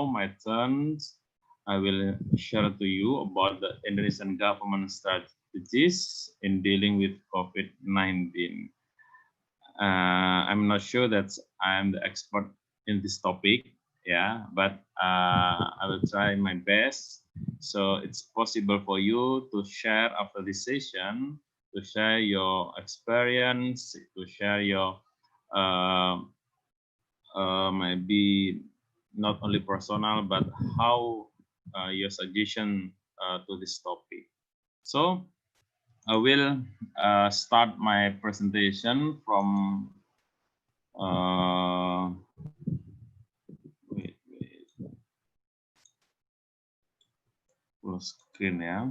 my turn. I will share to you about the Indonesian government strategies in dealing with COVID-19. I'm not sure that I'm the expert in this topic, yeah, but I will try my best. So it's possible for you to share after this session, to share your experience, to share your maybe not only personal, but how your suggestion to this topic. So I will start my presentation from full screen, yeah,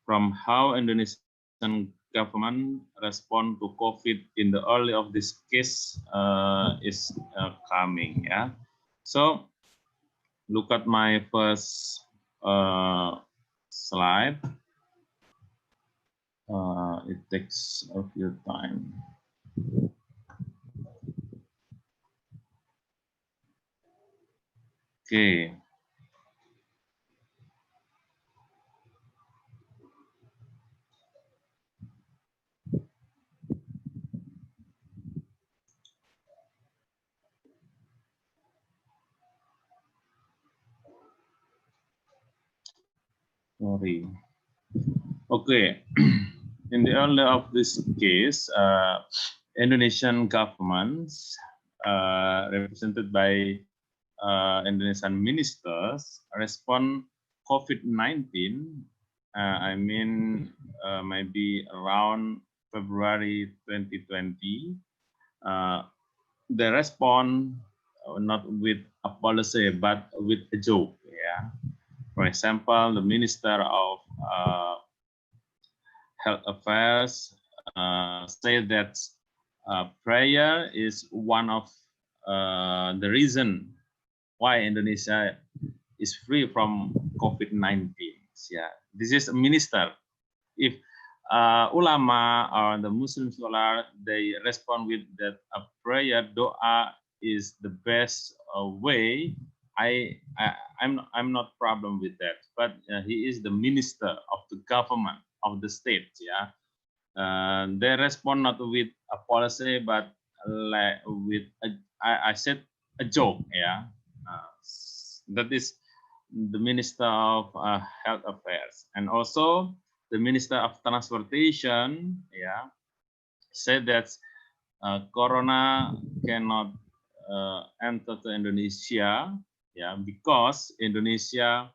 from how Indonesian government respond to COVID in the early of this case is coming, yeah. So look at my first slide. It takes a few time. Okay. Sorry. Okay. In the early of this case, Indonesian governments represented by Indonesian ministers respond COVID-19. I mean, maybe around February 2020. They respond not with a policy but with a joke. Yeah. For example, the Minister of Health Affairs say that prayer is one of the reason why Indonesia is free from COVID-19. Yeah, this is a minister. If ulama or the Muslim scholar, they respond with that a prayer, doa is the best way. I'm not problem with that, but he is the minister of the government of the state. Yeah, they respond not with a policy, but like with I said a joke. Yeah, that is the Minister of Health Affairs, and also the Minister of Transportation. Yeah, said that Corona cannot enter to Indonesia. Yeah, because Indonesian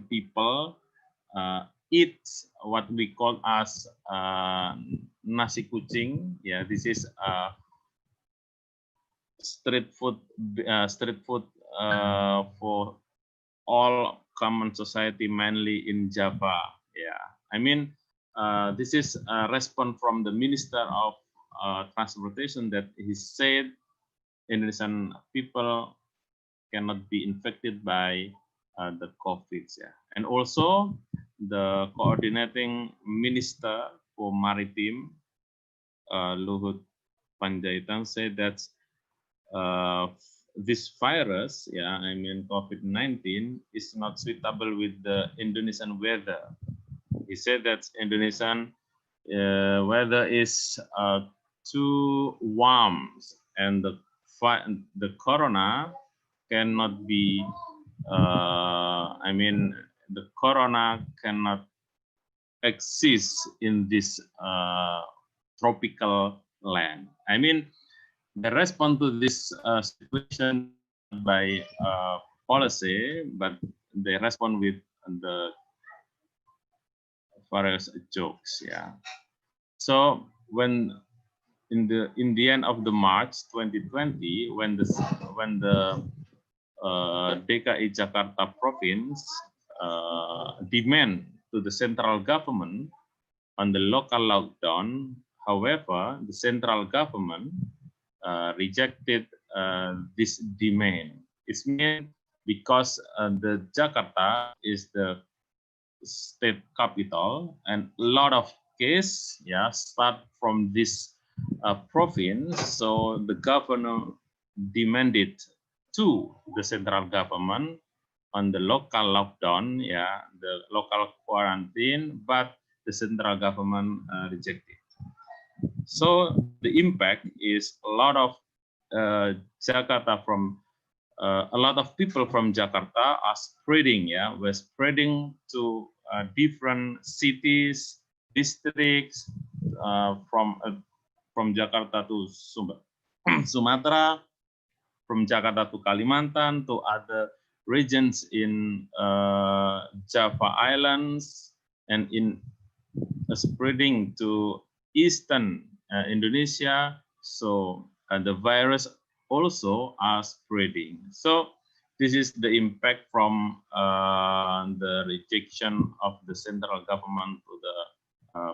people eat what we call as nasi kucing. Yeah, this is street food for all common society, mainly in Java. Yeah, I mean, this is a response from the Minister of Transportation that he said Indonesian people cannot be infected by the COVID. Yeah, and also the coordinating minister for maritime, Luhut Panjaitan, said that this virus, yeah, I mean COVID-19, is not suitable with the Indonesian weather. He said that Indonesian weather is too warm, and the corona cannot be. I mean, the corona cannot exist in this tropical land. I mean, the response to this situation by policy, but they respond with the various jokes. Yeah. So when in the end of the March 2020, when the DKI Jakarta province demand to the central government on the local lockdown, however, the central government rejected this demand. It means because the Jakarta is the state capital, and a lot of case, yeah, start from this province. So the governor demanded to the central government on the local lockdown, the local quarantine, but the central government rejected. So the impact is a lot of Jakarta from a lot of people from Jakarta are spreading, we're spreading to different cities, districts, from Jakarta to Sumatera, from Jakarta to Kalimantan, to other regions in Java Islands, and in spreading to eastern Indonesia. So the virus also are spreading. So this is the impact from the rejection of the central government to the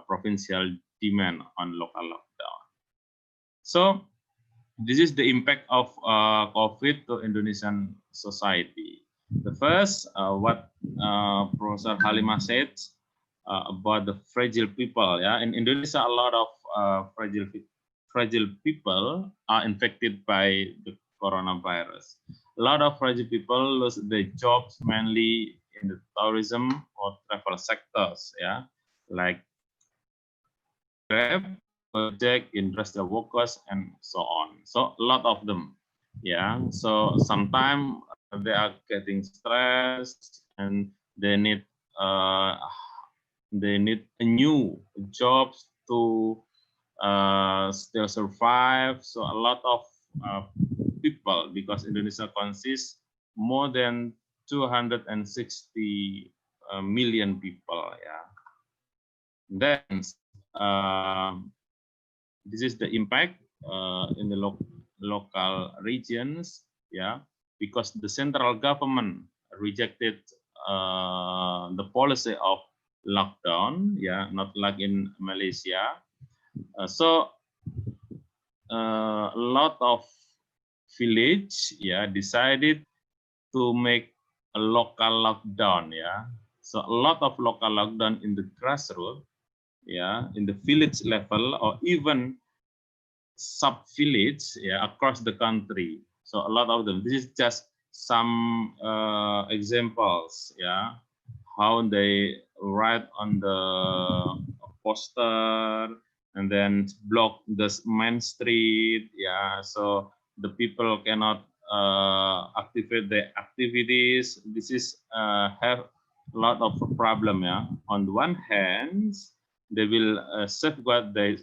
provincial demand on local lockdown. So this is the impact of COVID to Indonesian society. The first, what Professor Halimah said about the fragile people. In Indonesia, a lot of fragile people are infected by the coronavirus. A lot of fragile people lose their jobs mainly in the tourism or travel sectors, like Grab, project, industrial workers, and so on. So a lot of them, So sometimes they are getting stressed and they need a new jobs to still survive. So a lot of people, because Indonesia consists more than 260 million people, Then this is the impact in the local regions, because the central government rejected the policy of lockdown, not like in Malaysia. So a lot of village, decided to make a local lockdown, So a lot of local lockdown in the grassroots, in the village level, or even sub-village, across the country. So a lot of them. This is just some examples, how they write on the poster and then block the main street, so the people cannot activate their activities. This is have a lot of problem, On the one hand, they will safeguard their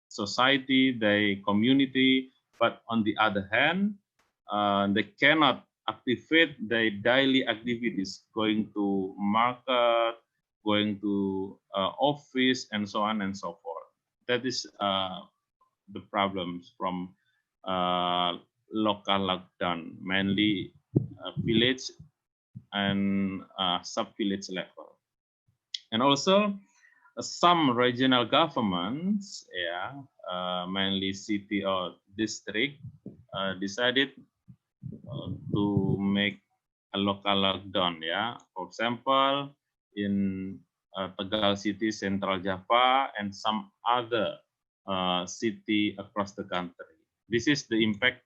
society, their community, but on the other hand, they cannot activate their daily activities, going to market, going to office, and so on and so forth. That is the problems from local lockdown, mainly village and sub-village level. And also some regional governments, mainly city or district, decided to make a local lockdown, For example, in Tegal City, Central Java, and some other city across the country. This is the impact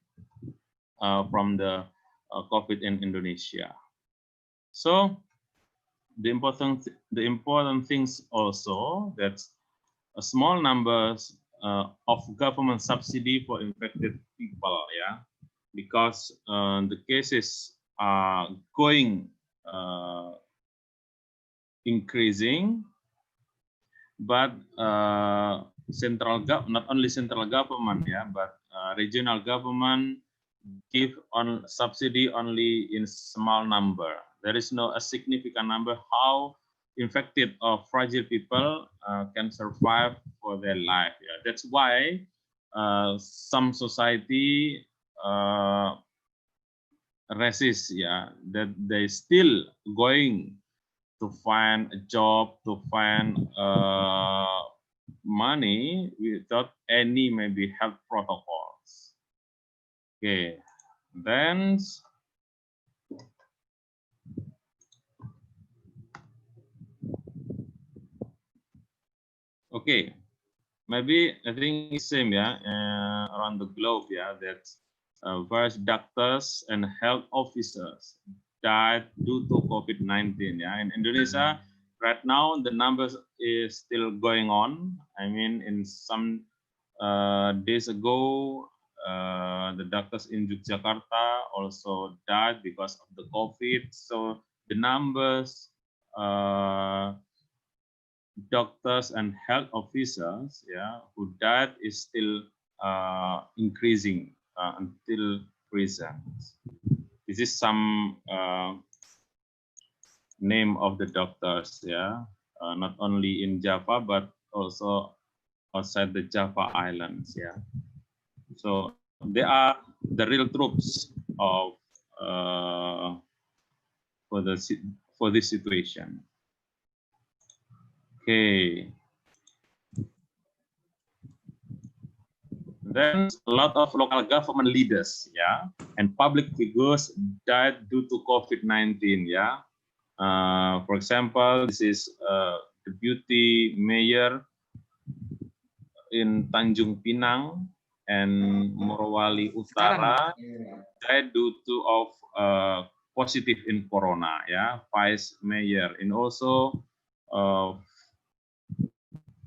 from the COVID in Indonesia. So the important things also that a small numbers of government subsidy for infected people, because the cases are going increasing, but not only central government, but regional government give on subsidy only in small number. There is no a significant number how infected or fragile people can survive for their life. That's why some society resist, that they still going to find a job, to find money without any maybe health protocols. Okay, then okay, maybe I think it's same, around the globe, that various doctors and health officers died due to COVID-19. Yeah, in Indonesia, right now the numbers is still going on. I mean, in some days ago, the doctors in Yogyakarta also died because of the COVID. So the numbers, doctors and health officers, yeah, who died is still increasing until present. This is some name of the doctors, yeah, not only in Java but also outside the Java Islands, yeah. So they are the real troops of for the for this situation. Okay. Then a lot of local government leaders, yeah, and public figures died due to COVID-19, yeah. For example, this is deputy mayor in Tanjung Pinang and Morowali Utara died due to positive in corona, yeah, vice mayor, and also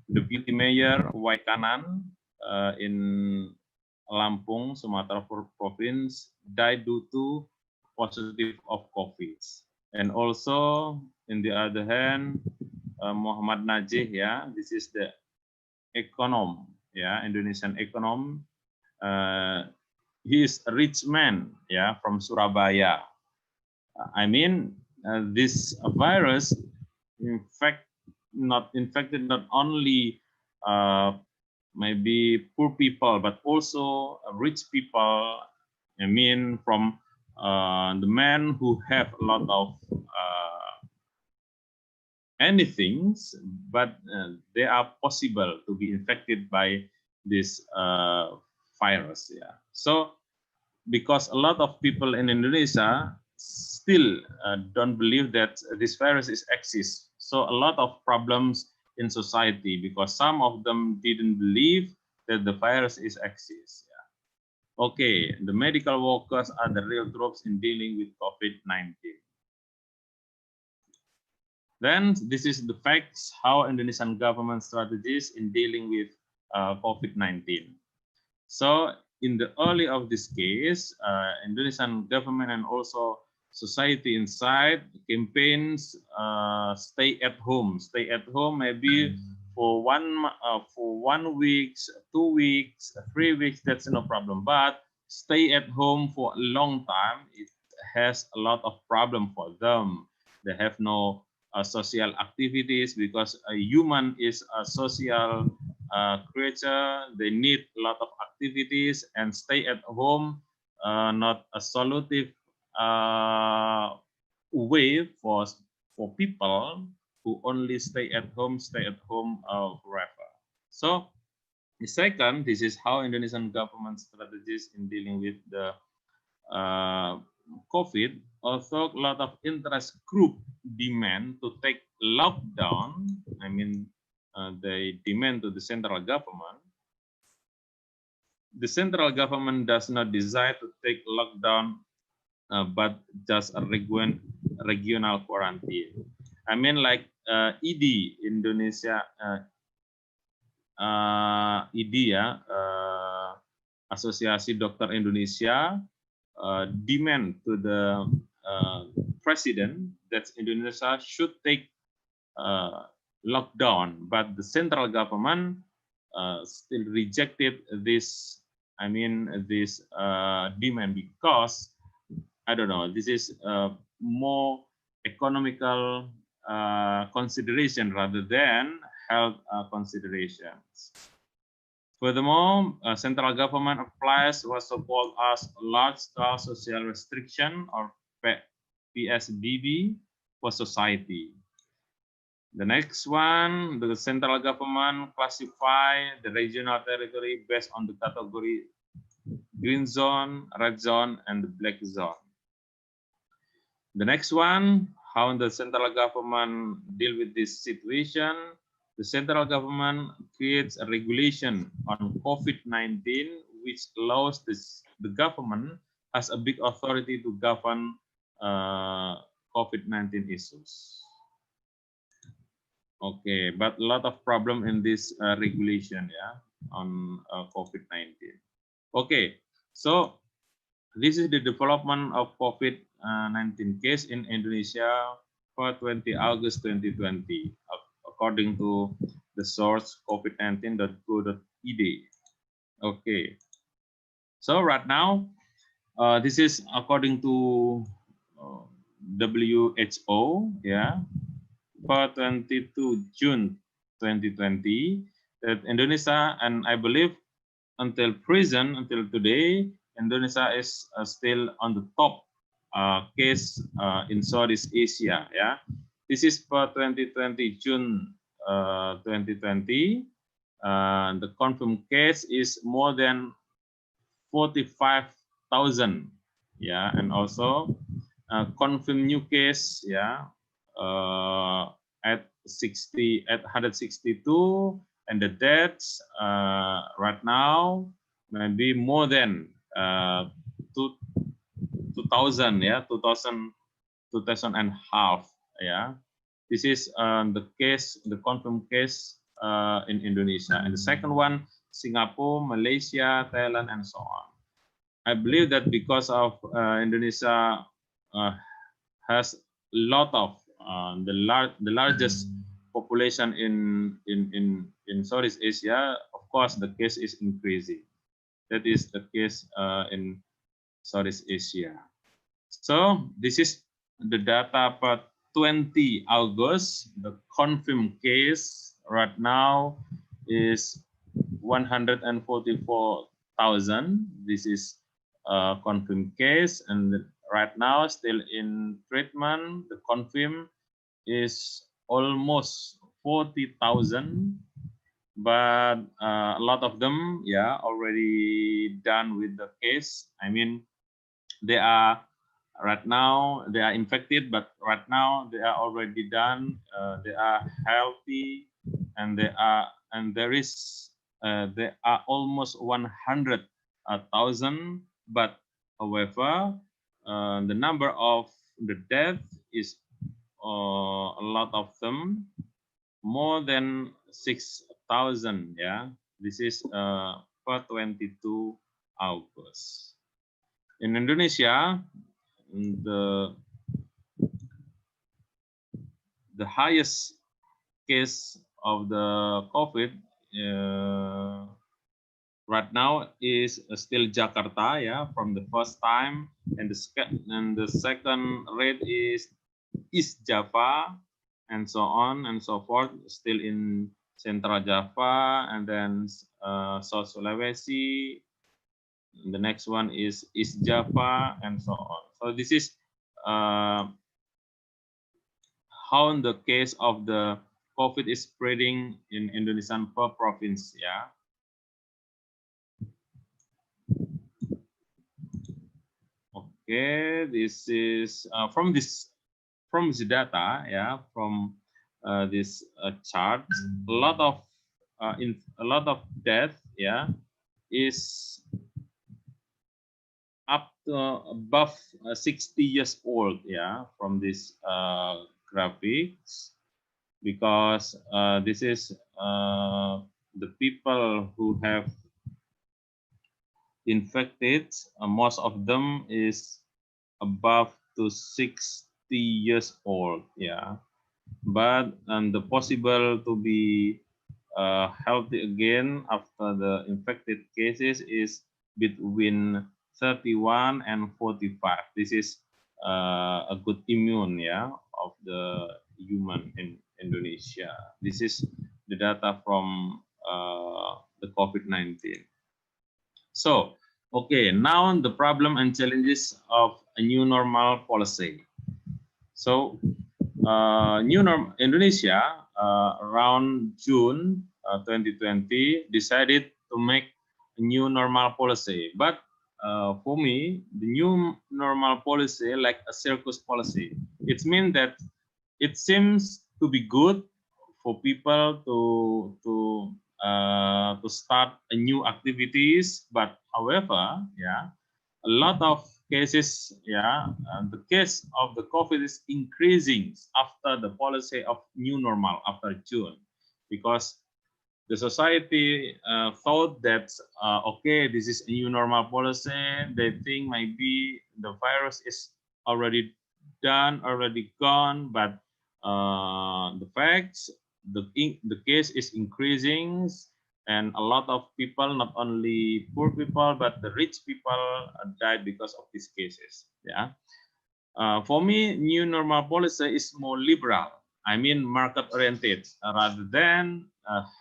deputy mayor Waikanan in Lampung, Sumatera province died due to positive of COVID. And also, in the other hand, Muhammad Najih, yeah, this is the econom, yeah, Indonesian econom. He is a rich man, yeah, from Surabaya. I mean, this virus, in fact, not infected not only maybe poor people, but also rich people. I mean, from the men who have a lot of anything, but they are possible to be infected by this virus. Yeah. So because a lot of people in Indonesia still don't believe that this virus is exists. So a lot of problems in society because some of them didn't believe that the virus is exists. Yeah. Okay, the medical workers are the real troops in dealing with COVID-19. Then this is the facts how Indonesian government strategies in dealing with COVID-19. So in the early of this case, Indonesian government and also society inside campaigns stay at home. Stay at home maybe for 1 week, 2 weeks, 3 weeks. That's no problem. But stay at home for a long time, it has a lot of problem for them. They have no social activities because a human is a social creature. They need a lot of activities and stay at home, not a solutive way for people who only stay at home forever. So the second, this is how Indonesian government strategies in dealing with the COVID. Also, a lot of interest group demand to take lockdown. I mean, they demand to the central government. The central government does not desire to take lockdown, but just a regional quarantine. I mean, like ED Indonesia, ED ya, Asosiasi Dokter Indonesia demand to the president that Indonesia should take lockdown, but the central government still rejected this. I mean, this demand because I don't know. This is more economical consideration rather than health considerations. Furthermore, central government applies what's so-called as large-scale social restriction or PSBB for society. The next one, the central government classify the regional territory based on the category green zone, red zone, and the black zone. The next one, how the central government deal with this situation. The central government creates a regulation on COVID-19 which allows the government has a big authority to govern COVID-19 issues. Okay, but a lot of problem in this regulation, yeah, on COVID-19. Okay, so this is the development of COVID-19 case in Indonesia for 20 August 2020, according to the source covid19.go.id. Okay, so right now, this is according to WHO, yeah, for 22 June 2020, that Indonesia, and I believe until today, Indonesia is still on the top case in Southeast Asia. Yeah, this is for 2020 June 2020. The confirmed case is more than 45,000. Yeah, and also confirmed new case. Yeah, at 162, and the deaths right now maybe more than 2,000, yeah, 2,000 and half, yeah. This is the case, the confirmed case in Indonesia, and the second one, Singapore, Malaysia, Thailand, and so on. I believe that because of Indonesia has a lot of the largest population in Southeast Asia, of course, the case is increasing. That is the case in Southeast Asia. So this is the data per 20 August. The confirmed case right now is 144,000. This is a confirmed case, and right now still in treatment. The confirmed is almost 40,000, but a lot of them, yeah, already done with the case. I mean, they are right now they are infected, but right now they are already done. They are healthy, and there are almost 100,000. But however, the number of the death is a lot of them, more than 6,000. Yeah, this is per 22 August. In Indonesia, the highest case of the COVID right now is still Jakarta, yeah, from the first time, and the second rate is East Java, and so on and so forth, still in Central Java, and then South Sulawesi. The next one is East Java, and so on. So this is how the case of the COVID is spreading in Indonesia per province. Yeah. Okay, this is from this data. Yeah, from this chart, a lot of death. Yeah, is up to above 60 years old, yeah, from this graphics, because this is the people who have infected, most of them is above to 60 years old, yeah, but the possible to be healthy again after the infected cases is between 31 and 45. This is a good immune, yeah, of the human in Indonesia. This is the data from the COVID-19. So, okay, now the problem and challenges of a new normal policy. So, Indonesia around June 2020 decided to make a new normal policy, but for me, the new normal policy like a circus policy. It means that it seems to be good for people to to start a new activities. But however, yeah, a lot of cases, yeah, the case of the COVID is increasing after the policy of new normal after June, because the society thought that okay, this is a new normal policy. They think maybe the virus is already done, already gone, but the facts, the case is increasing, and a lot of people, not only poor people but the rich people, died because of these cases. Yeah. For me, new normal policy is more liberal. I mean, market oriented rather than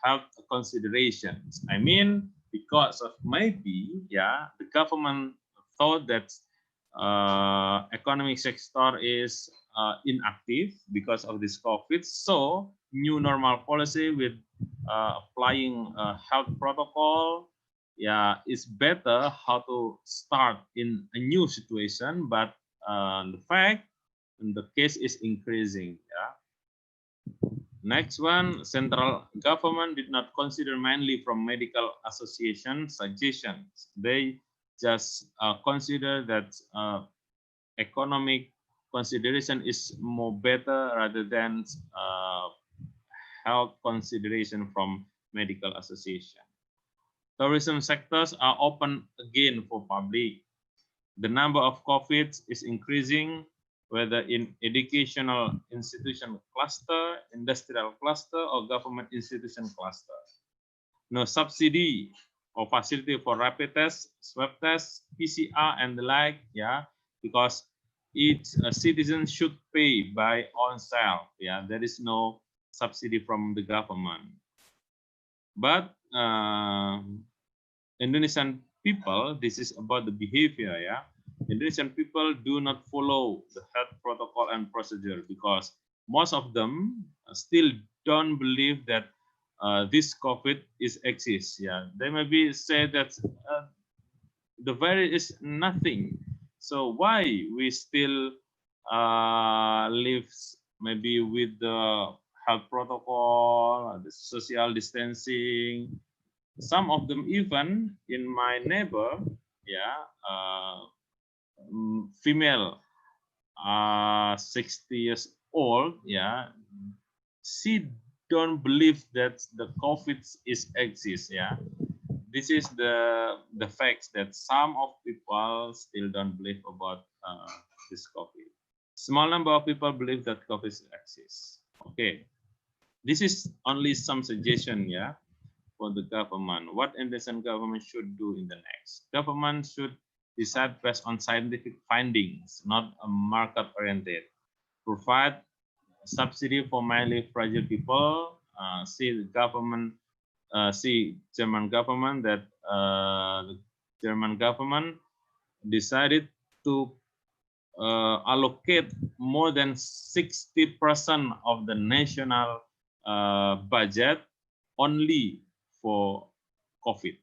health considerations. I mean, because of maybe, yeah, the government thought that economic sector is inactive because of this COVID. So, new normal policy with applying health protocol, yeah, is better how to start in a new situation, but the fact and the case is increasing. Yeah. Next one, central government did not consider mainly from medical association suggestions. They just consider that economic consideration is more better rather than health consideration from medical association. Tourism sectors are open again for public. The number of COVID is increasing, whether in educational institution cluster, industrial cluster, or government institution cluster. No subsidy or facility for rapid test, swab test, PCR, and the like, yeah, because each citizen should pay by own self. Yeah, there is no subsidy from the government. But Indonesian people, this is about the behavior, yeah. Indonesian people do not follow the health protocol and procedure because most of them still don't believe that this COVID is exists. Yeah, they maybe say that the virus is nothing. So why we still live maybe with the health protocol, the social distancing? Some of them even in my neighbor, yeah, female, 60 years old, yeah, she don't believe that the COVID is exists, yeah. This is the facts that some of people still don't believe about this COVID. Small number of people believe that COVID exists. Okay, this is only some suggestion, yeah, for the government. What Indonesian government should do in the next? Government should decide based on scientific findings, not a market oriented. Provide subsidy for mainly fragile people. See the government, see German government that the German government decided to allocate more than 60% of the national budget only for COVID.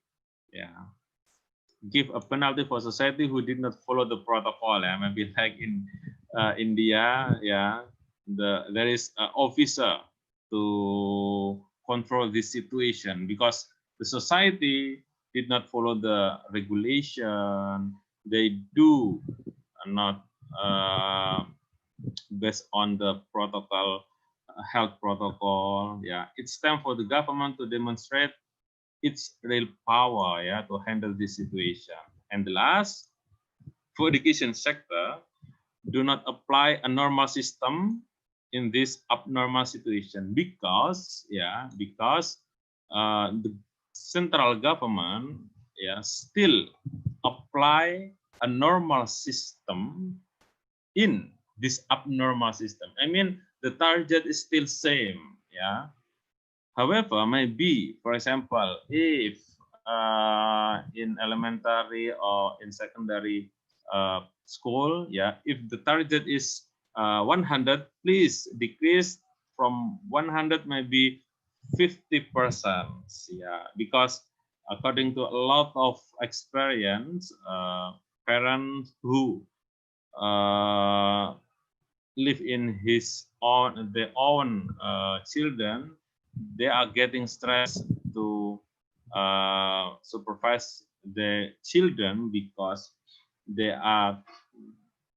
Yeah, give a penalty for society who did not follow the protocol. Yeah, maybe like in India. Yeah, there is an officer to control this situation because the society did not follow the regulation. They do not based on the protocol, health protocol. Yeah, it's time for the government to demonstrate its real power, yeah, to handle this situation. And the last, for education sector, do not apply a normal system in this abnormal situation because, yeah, because the central government, yeah, still apply a normal system in this abnormal system. I mean, the target is still same, yeah. However, maybe, for example, if in elementary or in secondary school, yeah, if the target is 100, please decrease from 100 maybe 50%, yeah, because according to a lot of experience, parents who uh, live in his own their own children, they are getting stressed to supervise the children, because they are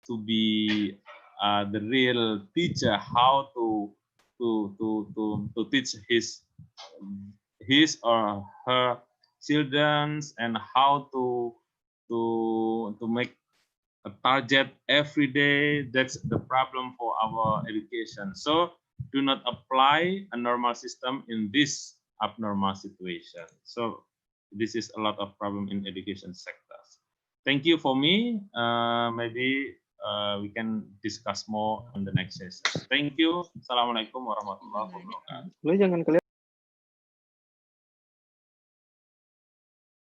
to be the real teacher, how to teach his or her childrens, and how to make a target every day. That's the problem for our education. So do not apply a normal system in this abnormal situation. So this is a lot of problem in education sectors. Thank you for me. Maybe we can discuss more on the next session. Thank you. Assalamualaikum warahmatullahi wabarakatuh. Lo jangan kelihatan.